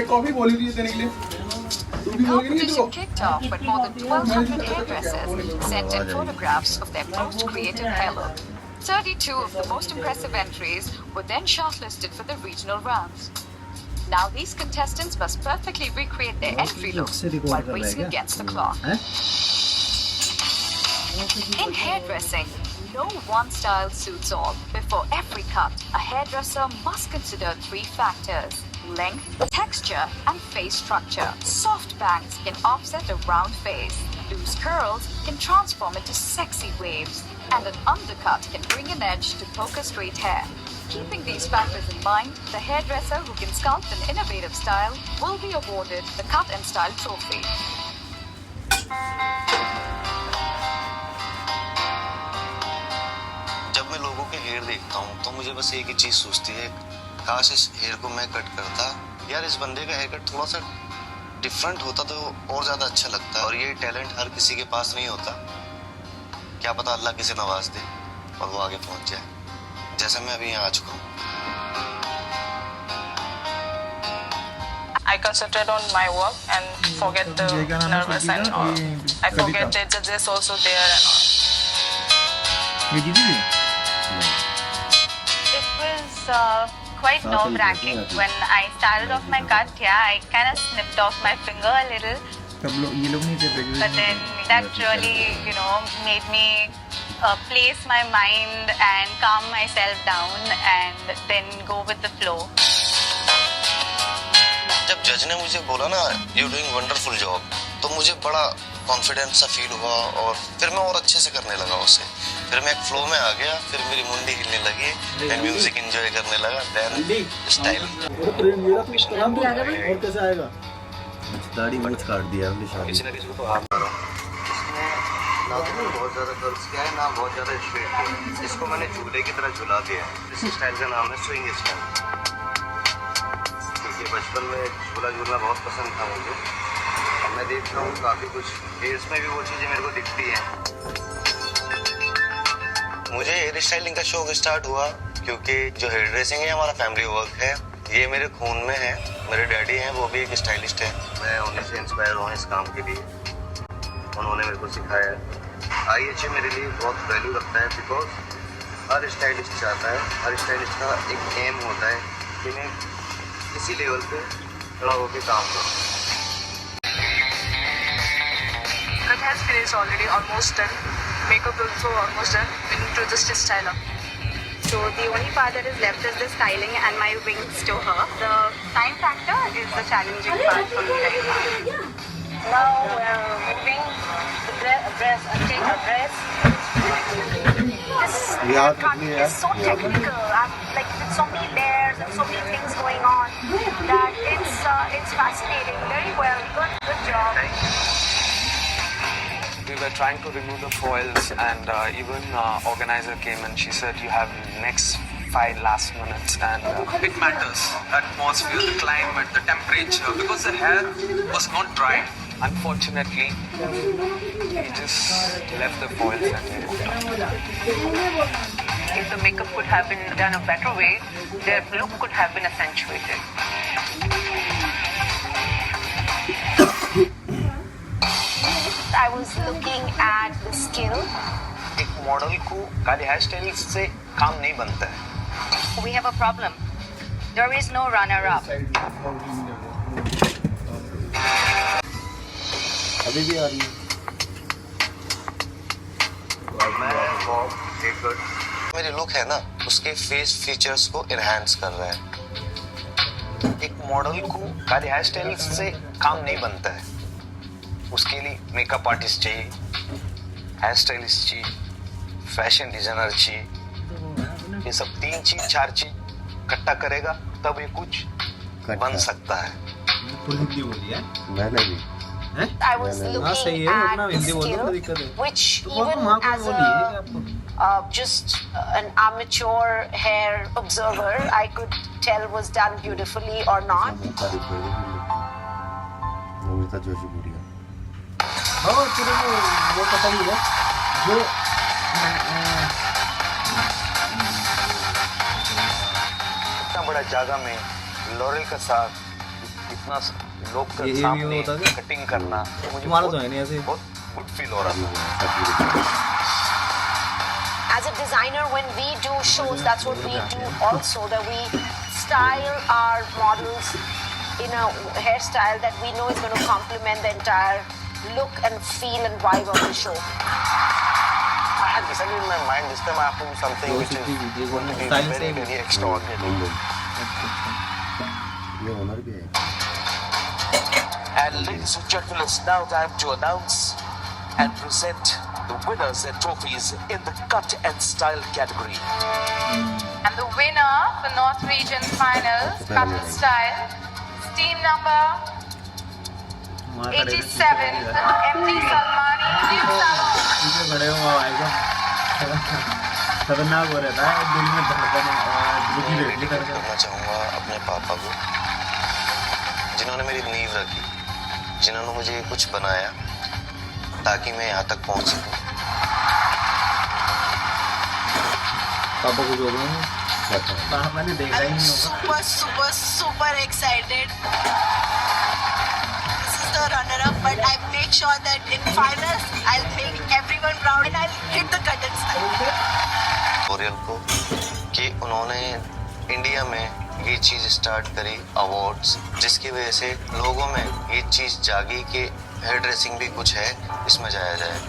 एक कॉफी बोली थी देने के लिए। Competition kicked off when more than 1,200 hairdressers sent in photographs of their most creative hair look. 32 of the most impressive entries were then shortlisted for the regional rounds. Now these contestants must perfectly recreate their entry looks while racing against the clock. In hairdressing, no one style suits all. Before every cut, a hairdresser must consider 3 factors: length, texture, and face structure. Soft bangs can offset a round face. Loose curls can transform into sexy waves. And an undercut can bring an edge to poker straight hair. Keeping these factors in mind, the hairdresser who can sculpt an innovative style will be awarded the Cut and Style trophy. जब मैं लोगों के hair देखता हूँ तो मुझे बस एक ही चीज सोचती है, काश इस हेयर को मैं कट करता। यार इस बंदे का हेयर कट थोड़ा सा डिफरेंट होता तो और ज्यादा अच्छा लगता। और ये टैलेंट हर किसी के पास नहीं होता। क्या पता अल्लाह किसे नवाज दे और वो आगे पहुंच जाए, जैसे मैं अभी यहाँ आ चुका हूँ। I concentrate on my work and forget the nervous and all. I forget that judges also there and all. It was quite nerve-wracking when I started off my cut. Yeah, I kind of snipped off my finger a little. But then that really, made me place my mind and calm myself down and then go with the flow. जब जज ने मुझे बोला ना you doing wonderful job, तो मुझे बड़ा confidence सा फील हुआ और फिर मैं और अच्छे से करने लगा उसे। फिर मैं एक फ्लो में आ गया, फिर मेरी मुंडी हिलने लगी, मैं म्यूजिक एंजॉय करने लगा। देन स्टाइल और कैसे आएगा? दाढ़ी मूंछ काट दिया किसी ना किसी को तो हाथ मारा। ना तो बहुत ज्यादा कर्ल्स किया है, ना बहुत ज्यादा स्ट्रेट किया। इसको मैंने झूले की तरह झुला दिया है। इस स्टाइल का नाम है स्विंग स्टाइल। क्योंकि बचपन में झूला झूलना बहुत पसंद था मुझे। अब मैं देखता हूँ काफी कुछ हेयर्स में भी वो चीजें मेरे को दिखती हैं। मुझे हेयर स्टाइलिंग का शौक स्टार्ट हुआ क्योंकि जो हेयर ड्रेसिंग है हमारा फैमिली वर्क है, ये मेरे खून में है। मेरे डैडी हैं, वो भी एक स्टाइलिस्ट है। मैं उन्हीं से इंस्पायर हुआ इस काम के लिए, उन्होंने मेरे को सिखाया है। IHA मेरे लिए बहुत वैल्यू रखता है बिकॉज हर स्टाइलिस्ट चाहता है, हर स्टाइलिस्ट का एक एम होता है कि मैं किसी लेवल पे खड़ा होकर काम करूँ। Cut has finished already, almost done. Makeup also almost done. Into just styler. So the only part that is left is the styling and my wings to her. The time factor is the challenging part for me right now. Now we're moving the dress, take a dress. This cut is so technical. Like with so many layers and so many things going on that it's fascinating. Very well, good job. We were trying to remove the foils and even organizer came and she said you have next 5 last minutes and it matters, atmosphere, the climate, the temperature, because the hair was not dry. Unfortunately, we just left the foils and moved on. If the makeup could have been done a better way, their look could have been accentuated. I was looking at the skill. एक model को खाली hair style से काम नहीं बनता है। We have a problem. There is no runner-up. अभी भी आ रही है। मेरी लुक है ना, उसके फेस फीचर्स को एनहांस कर रहा है। एक मॉडल को खाली हेयर स्टाइल से काम नहीं बनता है, उसके लिए मेकअप आर्टिस्ट चाहिए, हेयर स्टाइलिस्ट चाहिए, फैशन डिजाइनर चाहिए। ये सब 3 चीज 4 चीज इकट्ठा करेगा तब ये कुछ बन सकता है। मैंने भी I was looking at the skill, which even as just an amateur hair observer, I could tell was done beautifully or not. Namita Joshi बुढ़िया। हाँ तेरे को वो पता ही है जो इतना बड़ा जगह में लॉरेल का साथ इतना लोग के सामने कटिंग करना, तो मुझे बहुत गुड फील हो रहा था। As a designer, when we do shows, that's what we do also, that we style our models in a hairstyle that we know is going to complement the entire look and feel and vibe of the show. I had decided in my mind this time I have to do something which is going to be very, very extraordinary. ये owner भी है। And ladies and gentlemen, it's now time to announce and present the winners and trophies in the cut and style category. And the winner for North Region Finals, Cut and Style, is team number 87, MD Salmani, New Salon. बड़े हुआ आएगा खतरनाक हो रहता है, दिल में धड़कन रुकी रहती है। करना चाहूँगा अपने पापा को, जिन्होंने मेरी नींव रखी, जिन्होंने मुझे कुछ बनाया ताकि मैं यहाँ तक पहुँच सकूँ। पापा को जो मैंने देखा ही नहीं होगा। Super excited. This is the runner-up, but I make sure that in finals I'll make everyone proud and I'll hit the cut and style. Oryol को कि उन्होंने इंडिया में ये चीज़ स्टार्ट करी, अवार्ड्स, जिसकी वजह से लोगों में ये चीज़ जागी कि हेयर ड्रेसिंग भी कुछ है, इसमें जाया जाए।